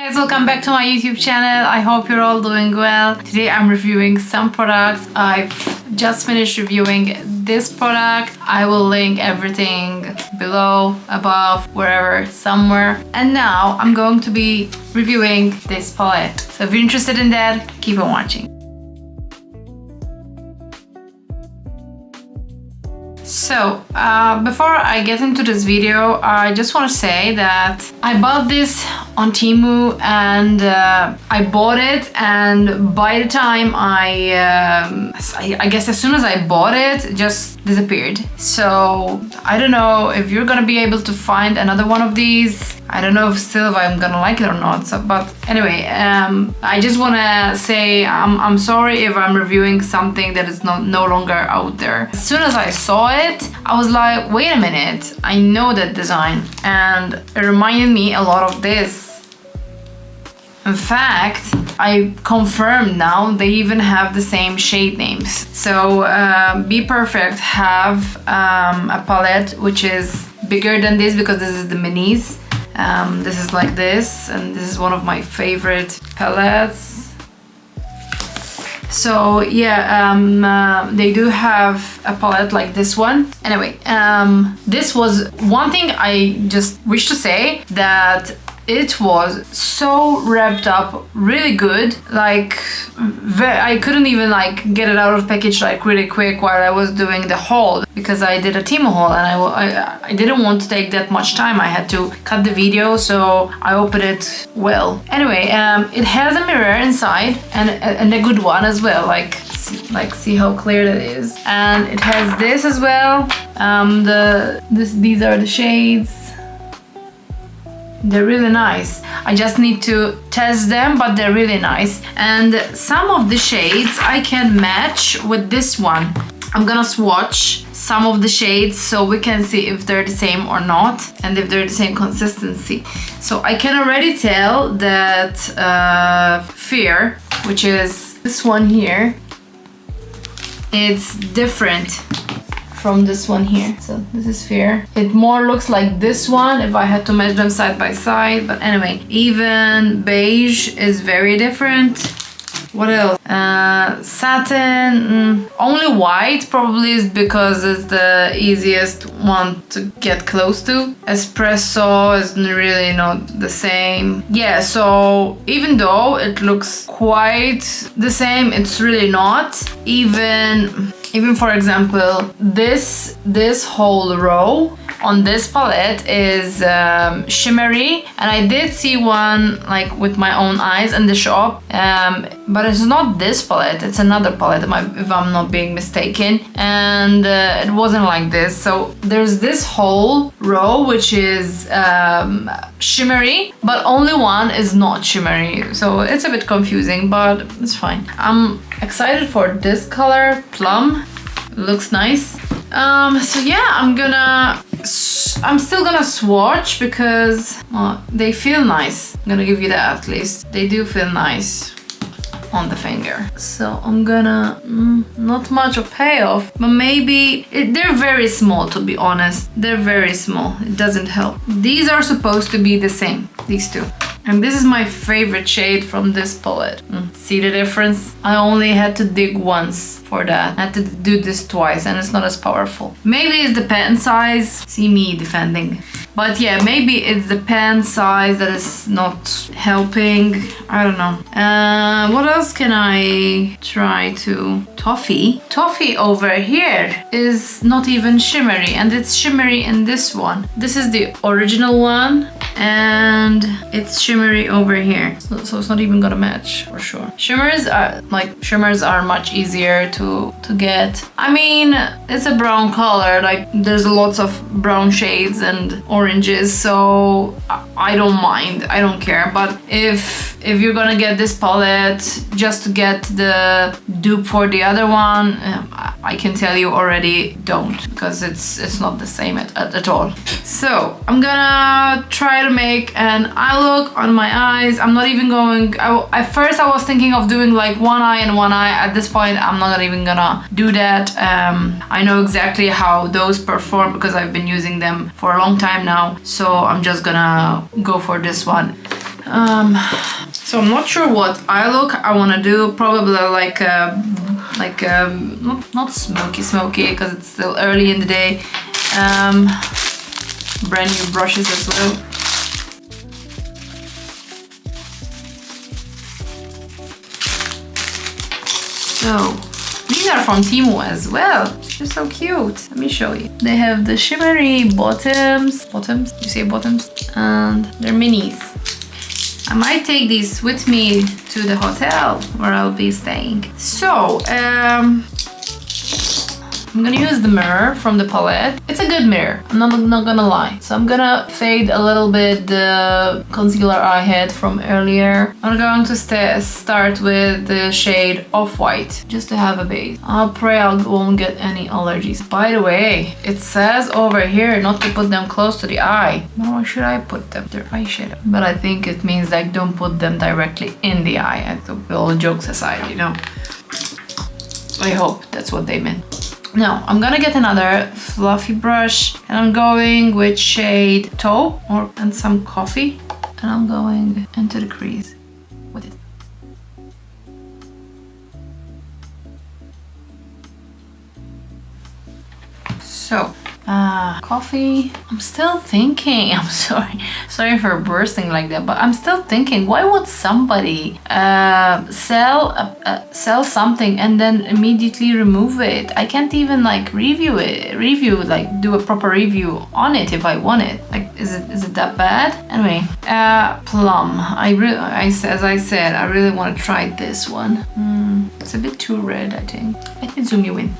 Guys, welcome back to my YouTube channel. I hope you're all doing well. Today I'm reviewing some products. I've just finished reviewing this product. I will link everything below, above, wherever, somewhere. And now I'm going to be reviewing this palette. So if you're interested in that, keep on watching. So, before I get into this video, I just want to say that I bought this on Temu and I bought it, and by the time I guess as soon as I bought it, it just disappeared. So I don't know if you're gonna be able to find another one of these. I don't know if I'm gonna like it or not. So, but anyway, I just wanna say I'm sorry if I'm reviewing something that is no longer out there. As soon as I saw it, I was like, wait a minute, I know that design, and it reminded me a lot of this. In fact, I confirmed now they even have the same shade names. So B-perfect have a palette which is bigger than this because this is the minis. This is like this, and this is one of my favorite palettes. So yeah, they do have a palette like this one. Anyway, this was one thing I just wish to say, that it was so wrapped up really good. Like I couldn't even like get it out of the package like really quick while I was doing the haul, because I did a Temu haul and I didn't want to take that much time. I had to cut the video, so I opened it well. Anyway, it has a mirror inside, and a good one as well. See how clear that is. And it has this as well. These are the shades. They're really nice. I just need to test them, but they're really nice. And some of the shades I can match with this one. I'm gonna swatch some of the shades so we can see if they're the same or not, and if they're the same consistency. So I can already tell that Fear, which is this one here, it's different from this one here. So this is Fear. It more looks like this one if I had to match them side by side. But anyway, even Beige is very different. What else? Satin, only white probably is because it's the easiest one to get close to. Espresso is really not the same. Yeah, so even though it looks quite the same, it's really not. Even for example, this whole row on this palette is shimmery, and I did see one like with my own eyes in the shop, but it's not this palette, it's another palette if I'm not being mistaken, and it wasn't like this. So there's this whole row which is shimmery, but only one is not shimmery, so it's a bit confusing, but it's fine. I'm excited for this color, Plum. Looks nice. So yeah, I'm still gonna swatch because they feel nice. I'm gonna give you that at least. They do feel nice on the finger. So I'm gonna, not much of payoff, but maybe, they're very small, to be honest. They're very small, it doesn't help. These are supposed to be the same, these two. And this is my favorite shade from this palette. See the difference? I only had to dig once for that. I had to do this twice, and it's not as powerful. Maybe it's the pen size. See me defending. But yeah, maybe it's the pen size that is not helping. I don't know. What else can I try to... Toffee? Toffee over here is not even shimmery, and it's shimmery in this one. This is the original one, and it's shimmery over here. So it's not even gonna match for sure. Shimmers are much easier to get. I mean, it's a brown color, like there's lots of brown shades and oranges, so I don't mind, I don't care. But if you're gonna get this palette just to get the dupe for the other one, I can tell you already, don't, because it's not the same at all. So I'm gonna try to make an eye look on my eyes. I'm not even going, at first I was thinking of doing like one eye and one eye. At this point I'm not even gonna do that. I know exactly how those perform because I've been using them for a long time now, so I'm just gonna go for this one. So I'm not sure what eye look I want to do. Probably like not smoky because it's still early in the day. Brand new brushes as well. So these are from Temu as well. They're so cute. Let me show you. They have the shimmery bottoms. Bottoms? You say bottoms? And they're minis. I might take these with me to the hotel where I'll be staying. So, I'm gonna use the mirror from the palette. It's a good mirror, I'm not gonna lie. So I'm gonna fade a little bit the concealer I had from earlier. I'm going to start with the shade Off-White, just to have a base. I'll pray I won't get any allergies. By the way, it says over here not to put them close to the eye. Where should I put them? They're eyeshadow. But I think it means like don't put them directly in the eye. All jokes aside, you know. I hope that's what they meant. Now, I'm gonna get another fluffy brush and I'm going with shade Taupe and some coffee, and I'm going into the crease with it. So, coffee. I'm still thinking, I'm sorry for bursting like that, but I'm still thinking, why would somebody sell something and then immediately remove it? I can't even like like do a proper review on it if I want it. Like, is it that bad? Anyway, plum. As I said, I really want to try this one. It's a bit too red, I think. Let me zoom you in.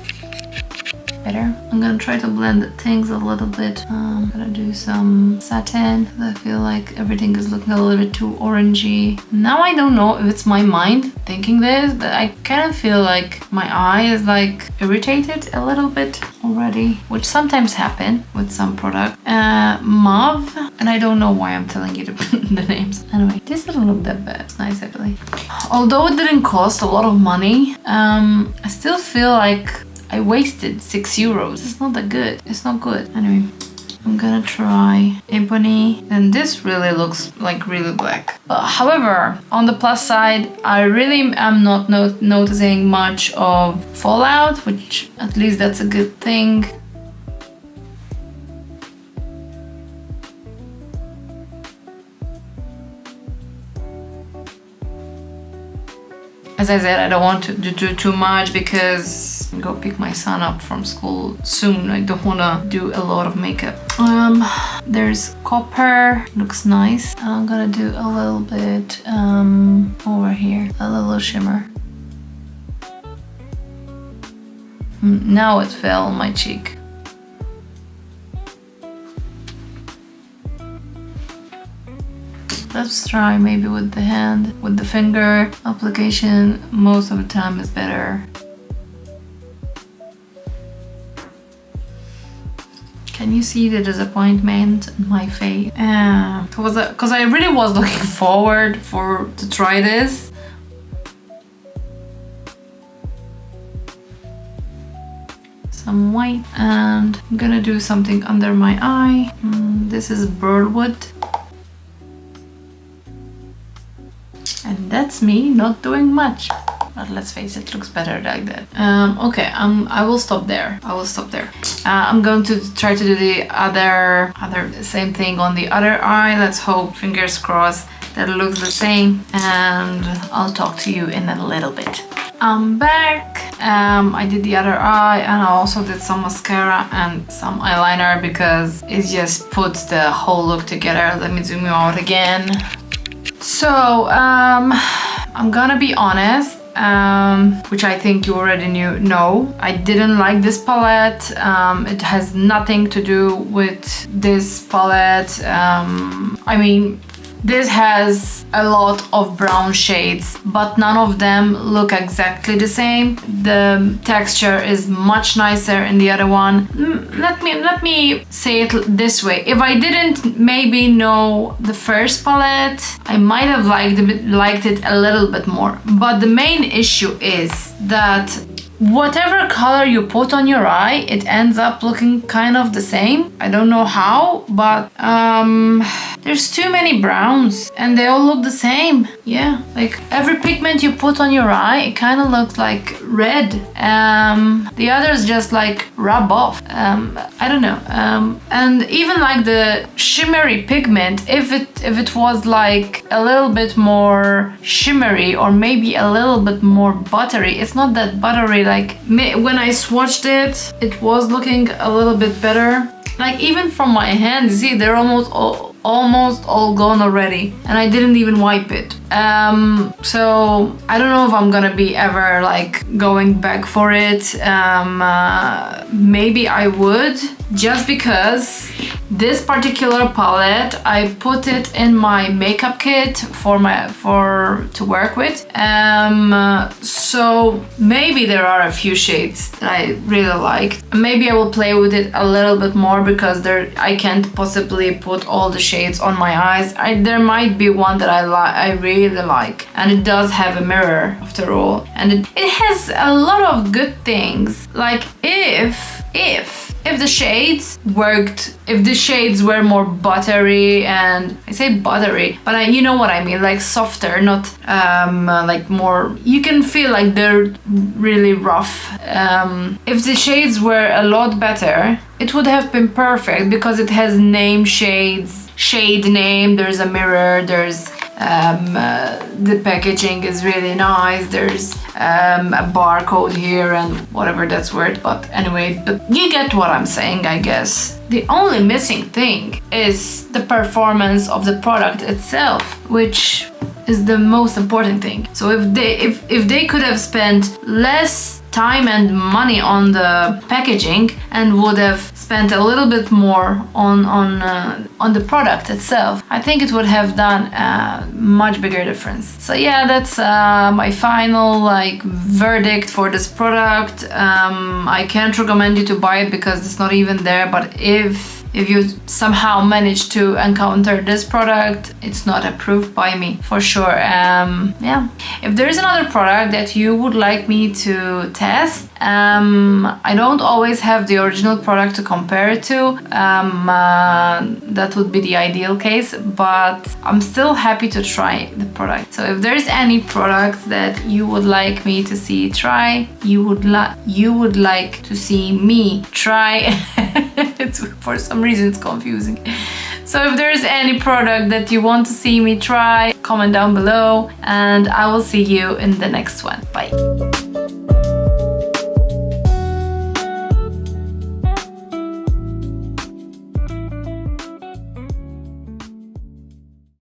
Better. I'm gonna try to blend things a little bit. I'm gonna do some satin. I feel like everything is looking a little bit too orangey. Now I don't know if it's my mind thinking this, but I kind of feel like my eye is like irritated a little bit already, which sometimes happen with some product. Mauve, and I don't know why I'm telling you the names. Anyway, this doesn't look that bad. It's nice actually. Although it didn't cost a lot of money, I still feel like I wasted 6 euros. It's not that good. It's not good. Anyway, I'm gonna try Ebony. And this really looks like really black. However, on the plus side, I really am not noticing much of fallout, which at least that's a good thing. As I said, I don't want to do too much because I go pick my son up from school soon. I don't want to do a lot of makeup. There's copper, looks nice. I'm gonna do a little bit over here, a little shimmer. Now it fell on my cheek. Let's try maybe with the hand, with the finger application. Most of the time is better. Can you see the disappointment in my face? Because I really was looking forward to try this. Some white, and I'm gonna do something under my eye. This is Birdwood. And that's me not doing much. But let's face it, looks better like that. Okay, I will stop there. I'm going to try to do the same thing on the other eye. Let's hope, fingers crossed, that it looks the same. And I'll talk to you in a little bit. I'm back. I did the other eye and I also did some mascara and some eyeliner because it just puts the whole look together. Let me zoom you out again. So, I'm gonna be honest, which I think you already know. I didn't like this palette. It has nothing to do with this palette. I mean, this has a lot of brown shades, but none of them look exactly the same. The texture is much nicer in the other one. Let me say it this way. If I didn't maybe know the first palette, I might have liked it a little bit more. But the main issue is that whatever color you put on your eye, it ends up looking kind of the same. I don't know how, but there's too many browns and they all look the same. Yeah, like every pigment you put on your eye, it kind of looks like red. The others just like rub off. I don't know. And even like the shimmery pigment, if it was like a little bit more shimmery or maybe a little bit more buttery, it's not that buttery. Like when I swatched it, it was looking a little bit better. Like even from my hands, see, they're almost all gone already, and I didn't even wipe it. So I don't know if I'm gonna be ever like going back for it. Maybe I would, just because this particular palette, I put it in my makeup kit to work with. So maybe there are a few shades that I really like. Maybe I will play with it a little bit more, because I can't possibly put all the shades on my eyes. There might be one that I really like, and it does have a mirror after all, and it has a lot of good things. Like if the shades worked, if the shades were more buttery, and I say buttery, but you know what I mean, like softer, not like more, you can feel like they're really rough. If the shades were a lot better, it would have been perfect, because it has name shades, shade name, there's a mirror, there's the packaging is really nice, there's a barcode here and whatever that's worth, but anyway, but you get what I'm saying, I guess. The only missing thing is the performance of the product itself, which is the most important thing. So if they could have spent less time and money on the packaging and would have spent a little bit more on the product itself, I think it would have done a much bigger difference. So yeah, that's my final like verdict for this product. I can't recommend you to buy it because it's not even there, but if you somehow manage to encounter this product, it's not approved by me, for sure. Yeah. If there is another product that you would like me to test, I don't always have the original product to compare it to. That would be the ideal case, but I'm still happy to try the product. So if there's any product that you would like me to see try, you would like to see me try, for some reason it's confusing. So if there's any product that you want to see me try, comment down below, and I will see you in the next one. Bye.